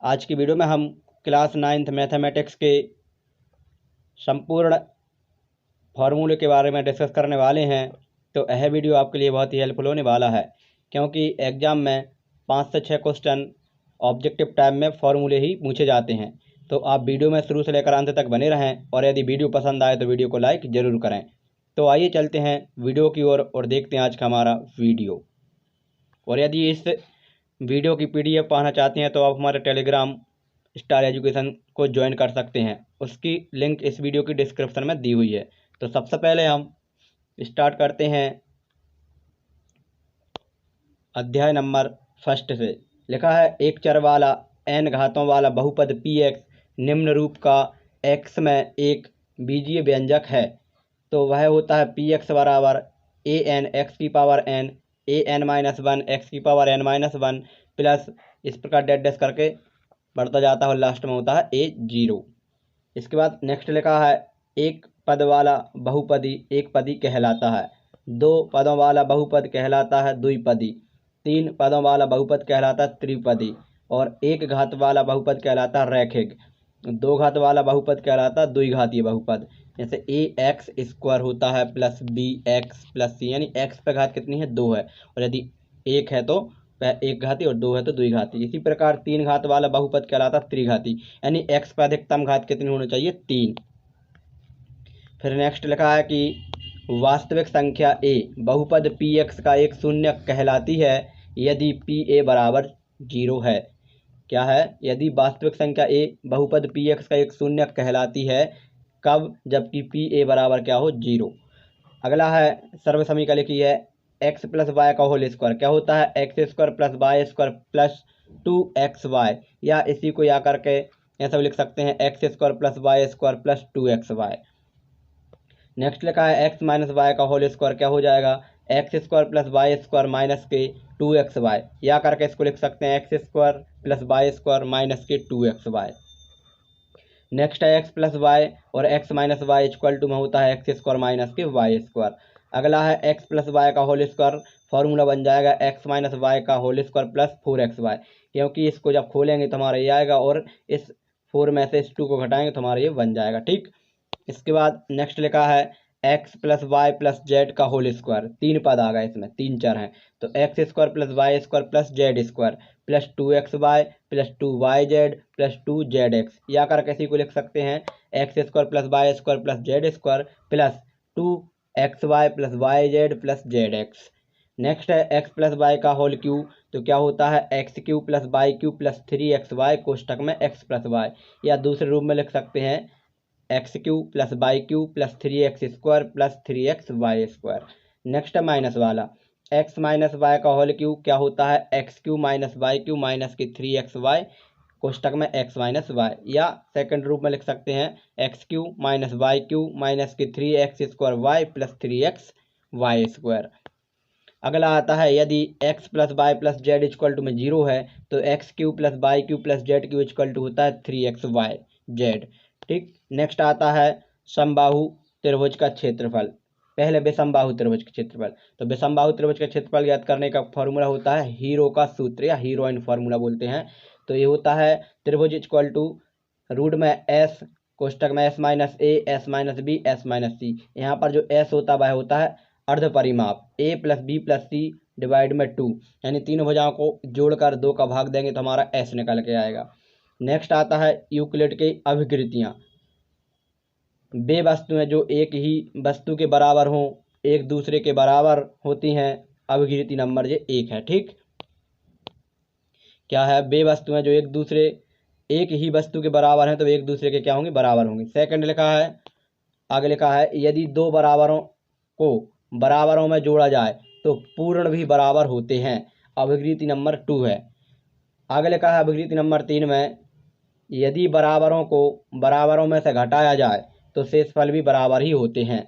आज की वीडियो में हम क्लास 9th मैथमेटिक्स के संपूर्ण फार्मूले के बारे में डिस्कस करने वाले हैं। तो यह वीडियो आपके लिए बहुत ही हेल्पफुल होने वाला है, क्योंकि एग्ज़ाम में 5 से 6 क्वेश्चन ऑब्जेक्टिव टाइप में फार्मूले ही पूछे जाते हैं। तो आप वीडियो में शुरू से लेकर अंत तक बने रहें, और यदि वीडियो पसंद आए तो वीडियो को लाइक ज़रूर करें। तो आइए चलते हैं वीडियो की ओर और देखते हैं आज का हमारा वीडियो। और यदि इस वीडियो की PDF पाना चाहते हैं तो आप हमारे टेलीग्राम स्टार एजुकेशन को ज्वाइन कर सकते हैं। उसकी लिंक इस वीडियो की डिस्क्रिप्शन में दी हुई है। तो सबसे पहले हम स्टार्ट करते हैं अध्याय नंबर 1 से। लिखा है एक चर वाला n घातों वाला बहुपद px निम्न रूप का x में एक बीजीय व्यंजक है। तो वह होता है px बराबर an x की पावर n an-1 x की पावर n-1 प्लस इस प्रकार डैश डैश करके बढ़ता जाता है और लास्ट में होता है a0। इसके बाद नेक्स्ट लिखा है एक पद वाला बहुपदी एक पदी कहलाता है, दो पदों वाला बहुपद कहलाता है द्विपदी, तीन पदों वाला बहुपद कहलाता है त्रिपदी, और एक घात वाला बहुपद कहलाता है रैखिक, दो घात वाला बहुपद कहलाता है द्विघातीय बहुपद। जैसे ax² होता है प्लस bx प्लस c, यानी x पे घात कितनी है 2 है, और यदि एक है तो एक घाती और 2 है तो द्विघाती। इसी प्रकार तीन घात वाला बहुपद कहलाता है त्रिघाती, यानी x पर अधिकतम घात कितनी होनी चाहिए 3। फिर नेक्स्ट लिखा है कि वास्तविक संख्या a बहुपद px का एक शून्य कहलाती है यदि pa बराबर 0 है। क्या है? यदि वास्तविक संख्या a बहुपद px का एक शून्य कहलाती है, कब? जबकि pa बराबर क्या हो 0। अगला है सर्व समीकरण की है x प्लस वाई का होल स्क्वायर। क्या होता है? x² plus y² plus 2xy, या इसी को या करके ऐसा भी लिख सकते हैं x² plus y² plus 2xy। Next लिखा है x माइनस वाई का होल स्क्वायर। क्या हो जाएगा? x² प्लस y² माइनस के 2xy, या करके इसको लिख सकते हैं x² प्लस y² माइनस के 2xy। नेक्स्ट है x प्लस वाई और x minus y equal to में होता है x² माइनस के y²। अगला है x प्लस वाई का होल स्क्वायर। फॉर्मूला बन जाएगा x माइनस वाई का होल स्क्वायर प्लस 4xy, क्योंकि इसको जब खोलेंगे तो हमारा ये आएगा, और इस 4 में से इस 2 को घटाएंगे तो हमारा ये बन जाएगा। ठीक, इसके बाद नेक्स्ट लिखा है x plus y plus z का होल स्क्वायर। तीन पद आ गए, इसमें तीन चर हैं, तो x² plus y² plus z² plus 2xy plus 2yz plus 2zx, या करके इसी को लिख सकते हैं x² plus y² plus z² plus 2xy plus yz plus zx। Next है x प्लस वाई का होल क्यूब। तो क्या होता है? x³ plus y³ plus 3xy कोष्टक में x प्लस वाई, या दूसरे रूप में लिख सकते हैं x³ plus y³ plus 3x² plus 3xy²। Next है माइनस वाला x माइनस वाई का होल क्यूब। क्या होता है? x³ माइनस y³ माइनस के 3xy कोष्टक में x माइनस वाई, या सेकंड रूप में लिख सकते हैं x³ माइनस y³ माइनस के 3x² प्लस 3xy²। अगला आता है यदि x plus y plus z equal to में 0 है, तो x³ plus y³ plus z³ equal to होता है 3xyz। ठीक, नेक्स्ट आता है समबाहु त्रिभुज का क्षेत्रफल। पहले विषमबाहु त्रिभुज का क्षेत्रफल। तो विषमबाहु त्रिभुज का क्षेत्रफल ज्ञात करने का फॉर्मूला होता है हीरो का सूत्र, या हीरोइन फार्मूला बोलते हैं। तो ये होता है त्रिभुज इक्वल टू रूट में s कोष्टक में s minus a s minus b s minus c। यहाँ पर जो s होता है वह होता है अर्ध परिमाप a plus b plus c divide में 2, यानी तीनों भुजाओं को जोड़कर 2 का भाग देंगे तो हमारा s निकल के आएगा। नेक्स्ट आता है यूक्लिड की अभिकृतियाँ। वे वस्तुएं जो एक ही वस्तु के बराबर हों, एक दूसरे के बराबर होती हैं, अभिकृति नंबर ये 1 है। ठीक, क्या है? वे वस्तुएं जो एक ही वस्तु के बराबर हैं तो एक दूसरे के क्या होंगे? बराबर होंगे। सेकंड लिखा है, आगे लिखा है यदि दो बराबरों को बराबरों में जोड़ा जाए तो पूर्ण भी बराबर होते हैं, अभिकृति नंबर 2 है। आगे लिखा है अभिकृति नंबर 3 में यदि बराबरों को बराबरों में से घटाया जाए तो शेषफल भी बराबर ही होते हैं।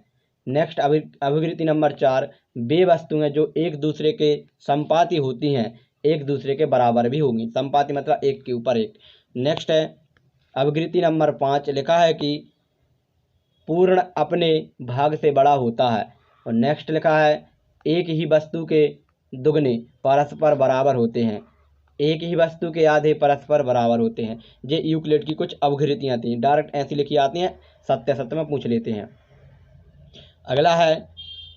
नेक्स्ट अभिकृति नंबर 4, वे वस्तुएं जो एक दूसरे के संपाती होती हैं एक दूसरे के बराबर भी होंगी। संपाती मतलब एक के ऊपर एक। नेक्स्ट है अभिकृति नंबर 5, लिखा है कि पूर्ण अपने भाग से बड़ा होता है। और नेक्स्ट लिखा है एक ही वस्तु के दुगने परस्पर बराबर होते हैं। एक ही वस्तु के आधे परस्पर बराबर होते हैं। ये यूक्लिड की कुछ अवधारणाएं थी, डायरेक्ट ऐसी लिखी आती हैं, सत्य सत्य में पूछ लेते हैं। अगला है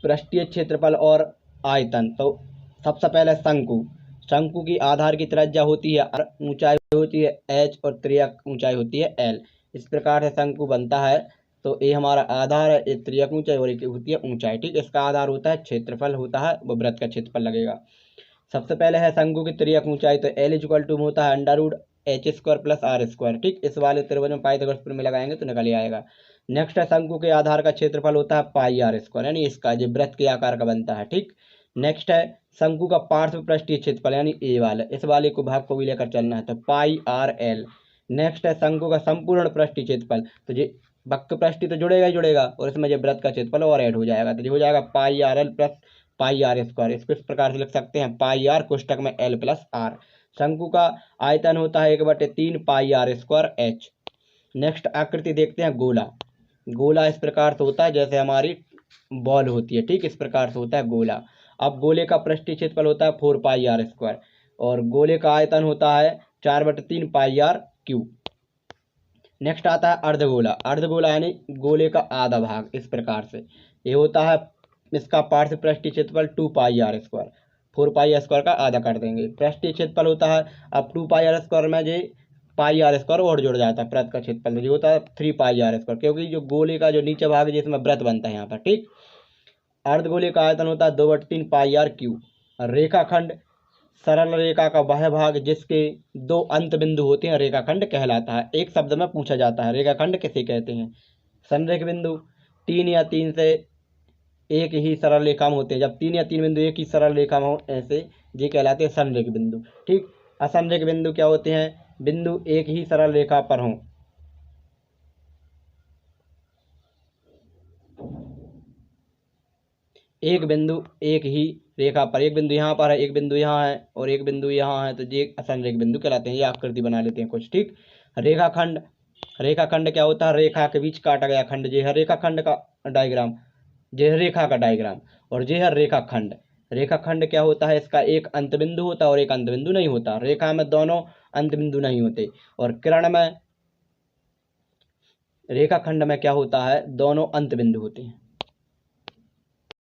पृष्ठीय क्षेत्रफल और आयतन। तो सबसे पहले शंकु। शंकु की आधार की त्रिज्या होती है r, ऊंचाई होती है h और त्रियक ऊंचाई होती है l। इस प्रकार से शंकु बनता है। तो ये हमारा आधार है, ये त्रियक ऊंचाई और एक होती है ऊंचाई। ठीक, इसका आधार होता है क्षेत्रफल होता है, वो वृत्त का क्षेत्रफल लगेगा। सबसे पहले है शंकु की त्रियक ऊंचाई। तो l इक्वल टू होता है √h² प्लस r²। ठीक, इस वाले त्रिभुज में पाइथागोरस प्रमेय लगाएंगे तो निकल आएगा। नेक्स्ट है शंकु के आधार का क्षेत्रफल होता है πr², यानी इसका जो वृत्त के आकार का बनता है। ठीक, नेक्स्ट है शंकु का पार्श्व पृष्ठीय क्षेत्रफल, यानी ए वाला, इस वाले को भाग को भी लेकर चलना है, तो πrl। नेक्स्ट है शंकु का संपूर्ण पृष्ठीय क्षेत्रफल। तो ये वक्र पृष्ठीय तो जुड़ेगा ही जुड़ेगा, और इसमें जो वृत्त का क्षेत्रफल और ऐड हो जाएगा, तो ये हो जाएगा πrl प्लस πr²। इसको इस प्रकार से लिख सकते हैं πr कोष्टक में l प्लस r। शंकु का आयतन होता है 1/3 πr²h। नेक्स्ट आकृति देखते हैं गोला। गोला इस प्रकार से होता है जैसे हमारी बॉल होती है। ठीक, इस प्रकार से होता है गोला। अब गोले का पृष्ठीय क्षेत्रफल होता है 4πr², और गोले का आयतन होता है 4/3 πr³। नेक्स्ट आता है अर्धगोला। अर्धगोला यानी गोले का आधा भाग, इस प्रकार से ये होता है। इसका पार्श्व पृष्ठीय क्षेत्रफल 2πr², 4πr² का आधा कर देंगे। पृष्ठीय क्षेत्रफल होता है, अब 2πr² में जो πr² और जुड़ जाता है, वृत्त का क्षेत्रफल जो होता है 3πr², क्योंकि जो गोले का जो नीचे भाग है जिसमें वृत्त बनता है यहाँ पर। ठीक, अर्धगोले का आयतन होता है 2/3 πr³। रेखाखंड सरल रेखा का वह भाग जिसके दो अंत बिंदु होते हैं रेखाखंड कहलाता है। एक शब्द में पूछा जाता है रेखाखंड किसे कहते हैं? संरेख बिंदु। 3 या 3 से एक ही सरल रेखा में होते हैं, जब 3 या 3 बिंदु एक ही सरल रेखा में हो, ऐसे ये कहलाते हैं संरेख बिंदु। ठीक, असंरेख बिंदु क्या होते हैं? बिंदु एक ही सरल रेखा पर हों। एक बिंदु एक ही रेखा पर, एक बिंदु यहाँ पर है, एक बिंदु यहाँ है और एक बिंदु यहाँ है, तो ये असंरेख बिंदु कहलाते हैं। ये आकृति बना लेते हैं कुछ। ठीक, रेखाखंड। रेखाखंड क्या होता है? रेखा के बीच काटा गया खंड। ये है रेखाखंड का डायग्राम, ये है रेखा का डायग्राम, और ये है रेखाखंड। रेखाखंड क्या होता है? इसका एक अंत बिंदु होता है और एक अंत बिंदु नहीं होता। रेखा में दोनों अंत बिंदु नहीं होते, और किरण में रेखाखंड में क्या होता है? दोनों अंत बिंदु होते हैं।